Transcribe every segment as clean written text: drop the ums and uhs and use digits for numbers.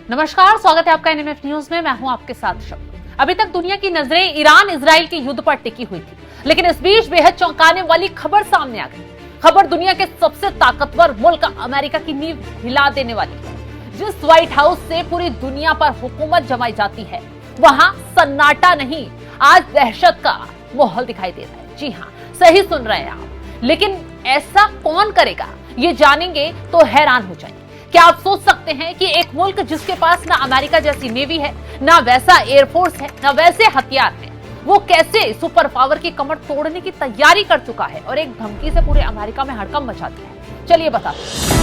नमस्कार, स्वागत है आपका एनएमएफ न्यूज में। मैं हूं आपके साथ शब्द। अभी तक दुनिया की नजरें ईरान इजराइल के युद्ध पर टिकी हुई थी, लेकिन इस बीच बेहद चौंकाने वाली खबर सामने आ गई। खबर दुनिया के सबसे ताकतवर मुल्क अमेरिका की नींव हिला देने वाली है। जिस व्हाइट हाउस से पूरी दुनिया पर हुकूमत जमाई जाती है, वहां सन्नाटा नहीं, आज दहशत का माहौल दिखाई दे रहा है। जी हाँ, सही सुन रहे हैं आप। लेकिन ऐसा कौन करेगा, ये जानेंगे तो हैरान हो जाएंगे। क्या आप सोच सकते हैं कि एक मुल्क जिसके पास ना अमेरिका जैसी नेवी है, ना वैसा एयरफोर्स है, ना वैसे हथियार है, वो कैसे सुपर पावर की कमर तोड़ने की तैयारी कर चुका है और एक धमकी से पूरे अमेरिका में हड़कंप मचा दिया है? चलिए बताते हैं।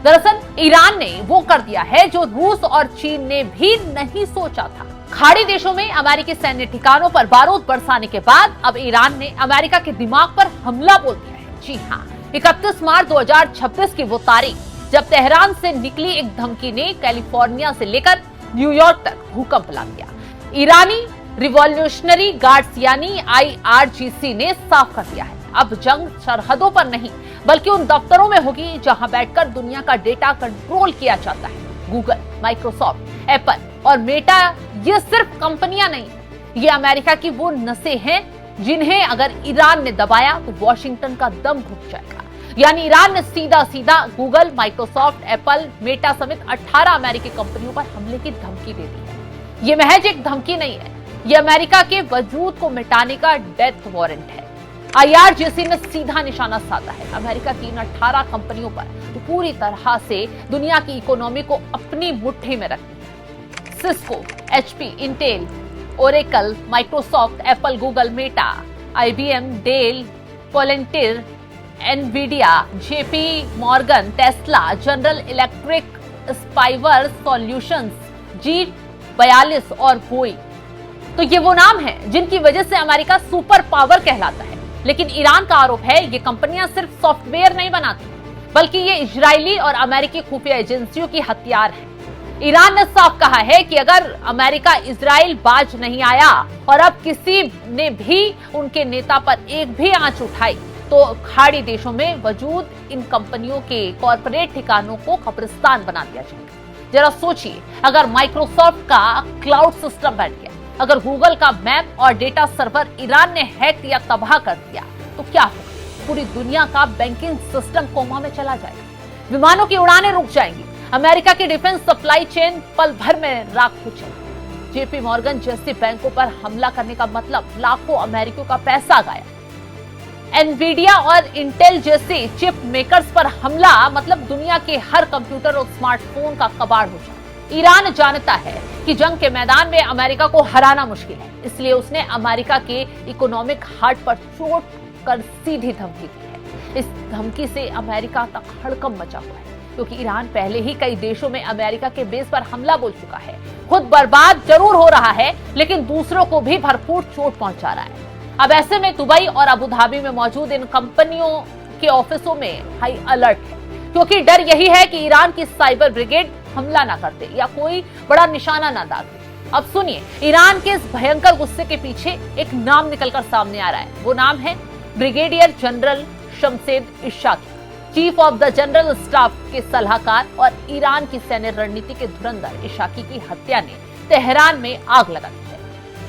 दरअसल ईरान ने वो कर दिया है जो रूस और चीन ने भी नहीं सोचा था। खाड़ी देशों में अमेरिकी सैन्य ठिकानों पर बारूद बरसाने के बाद अब ईरान ने अमेरिका के दिमाग पर हमला बोल दिया है। जी हाँ, 31 मार्च 2026 की वो तारीख जब तेहरान से निकली एक धमकी ने कैलिफोर्निया से लेकर न्यूयॉर्क तक भूकंप ला दिया। ईरानी रिवॉल्यूशनरी गार्ड्स यानी IRGC ने साफ कर दिया है, अब जंग सरहदों पर नहीं बल्कि उन दफ्तरों में होगी जहां बैठकर दुनिया का डेटा कंट्रोल किया जाता है। गूगल, माइक्रोसॉफ्ट, एप्पल और मेटा ये सिर्फ कंपनियां नहीं, ये अमेरिका की वो नसें हैं जिन्हें अगर ईरान ने दबाया तो वॉशिंगटन का दम घुट जाएगा। यानी ईरान ने सीधा सीधा गूगल, माइक्रोसॉफ्ट, एप्पल, मेटा समेत 18 अमेरिकी कंपनियों पर हमले की धमकी दे दी है। ये महज एक धमकी नहीं है, ये अमेरिका के वजूद को मिटाने का डेथ वारंट है। IRGC ने सीधा निशाना साधा है अमेरिका की इन 18 कंपनियों पर, तो पूरी तरह से दुनिया की इकोनॉमी को अपनी मुट्ठी में रखती है। Cisco, HP, Intel, Oracle, Microsoft, Apple, Google, Meta, IBM, Dell, Palantir, Nvidia, JP Morgan, Tesla, General Electric, Spire solutions, G42 और बोइंग। तो ये वो नाम है जिनकी वजह से अमेरिका सुपर पावर कहलाता है। लेकिन ईरान का आरोप है ये कंपनियां सिर्फ सॉफ्टवेयर नहीं बनाती, बल्कि ये इजरायली और अमेरिकी खुफिया एजेंसियों की हथियार है। ईरान ने साफ कहा है कि अगर अमेरिका इजराइल बाज नहीं आया और अब किसी ने भी उनके नेता पर एक भी आंच उठाई तो खाड़ी देशों में मौजूद इन कंपनियों के कॉर्पोरेट ठिकानों को कब्रिस्तान बना दिया जाएगा। जरा सोचिए, अगर माइक्रोसॉफ्ट का क्लाउड सिस्टम बैठ गया, अगर गूगल का मैप और डेटा सर्वर ईरान ने हैक या तबाह कर दिया तो क्या होगा? पूरी दुनिया का बैंकिंग सिस्टम कोमा में चला जाएगा, विमानों की उड़ानें रुक जाएंगी, अमेरिका की डिफेंस सप्लाई चेन पल भर में राख हो जाएगी। JP मॉर्गन जैसे बैंकों पर हमला करने का मतलब लाखों अमेरिकियों का पैसा गायब। एनवीडिया और इंटेल जैसे चिप मेकर्स पर हमला मतलब दुनिया के हर कंप्यूटर और स्मार्टफोन का कबाड़ हो जाए। ईरान जानता है कि जंग के मैदान में अमेरिका को हराना मुश्किल है, इसलिए उसने अमेरिका के इकोनॉमिक हार्ट पर चोट कर सीधी धमकी दी है। इस धमकी से अमेरिका तक हड़कंप मचा हुआ है, क्योंकि ईरान पहले ही कई देशों में अमेरिका के बेस पर हमला बोल चुका है। खुद बर्बाद जरूर हो रहा है, लेकिन दूसरों को भी भरपूर चोट पहुंचा रहा है। अब ऐसे में दुबई और अबू धाबी में मौजूद इन कंपनियों के ऑफिसों में हाई अलर्ट है, क्योंकि डर यही है कि ईरान की साइबर ब्रिगेड हमला ना कर दे या कोई बड़ा निशाना ना दागे। अब सुनिए, ईरान के इस भयंकर गुस्से के पीछे एक नाम निकलकर सामने आ रहा है। वो नाम है brigadier general Shamshad Ishaqi, chief of the general staff के सलाहकार और ईरान की सैन्य रणनीति के धुरंधर इशाकी की हत्या ने तेहरान में आग लगा दी है।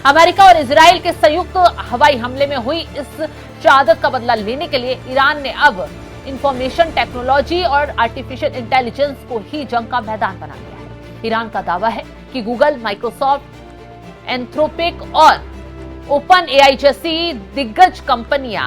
अमेरिका और इजराइल के संयुक्त हवाई हमले में हुई इस शहादत का बदला लेने के लिए ईरान ने अब इंफॉर्मेशन टेक्नोलॉजी और आर्टिफिशियल इंटेलिजेंस को ही जंग का मैदान बना दिया है। ईरान का दावा है कि गूगल, माइक्रोसॉफ्ट, एंथ्रोपिक और ओपन AI जैसी दिग्गज कंपनियां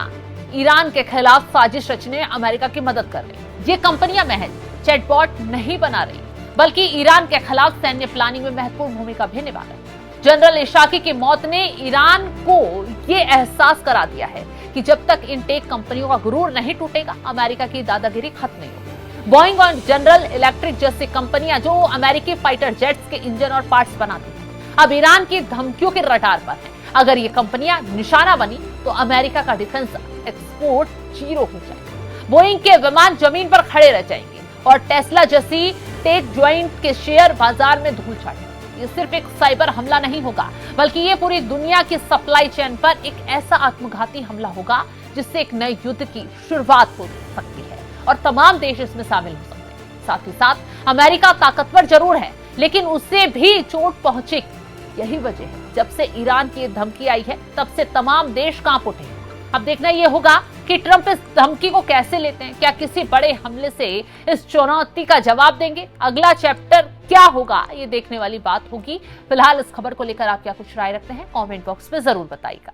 ईरान के खिलाफ साजिश रचने अमेरिका की मदद कर रही। ये कंपनियां महज चैटबॉट नहीं बना रही, बल्कि ईरान के खिलाफ सैन्य प्लानिंग में महत्वपूर्ण भूमिका भी निभा रही। जनरल इशाकी की मौत ने ईरान को ये एहसास करा दिया है कि जब तक इन टेक कंपनियों का गुरूर नहीं टूटेगा, अमेरिका की दादागिरी खत्म नहीं होगी। बोइंग और जनरल इलेक्ट्रिक जैसी कंपनियां जो अमेरिकी फाइटर जेट्स के इंजन और पार्ट्स बनाती हैं, अब ईरान की धमकियों के रडार पर है। अगर ये कंपनियां निशाना बनी तो अमेरिका का डिफेंस एक्सपोर्ट जीरो हो जाएगा। बोइंग के विमान जमीन पर खड़े रह जाएंगे और टेस्ला जैसी टेक ज्वाइंट के शेयर बाजार में धूल छाटेंगे। ये सिर्फ एक साइबर हमला नहीं होगा, बल्कि ये पूरी दुनिया की सप्लाई चेन पर एक ऐसा आत्मघाती हमला होगा जिससे एक नए युद्ध की शुरुआत हो सकती है और तमाम देश इसमें शामिल हो सकते हैं। साथ ही साथ अमेरिका ताकतवर जरूर है, लेकिन उससे भी चोट पहुंचेगी। यही वजह है जब से ईरान की धमकी आई है तब से तमाम देश कांप उठे हैं। अब देखना यह होगा कि ट्रंप इस धमकी को कैसे लेते हैं। क्या किसी बड़े हमले से इस चुनौती का जवाब देंगे? अगला चैप्टर क्या होगा, ये देखने वाली बात होगी। फिलहाल इस खबर को लेकर आप क्या कुछ राय रखते हैं, कमेंट बॉक्स में जरूर बताइएगा।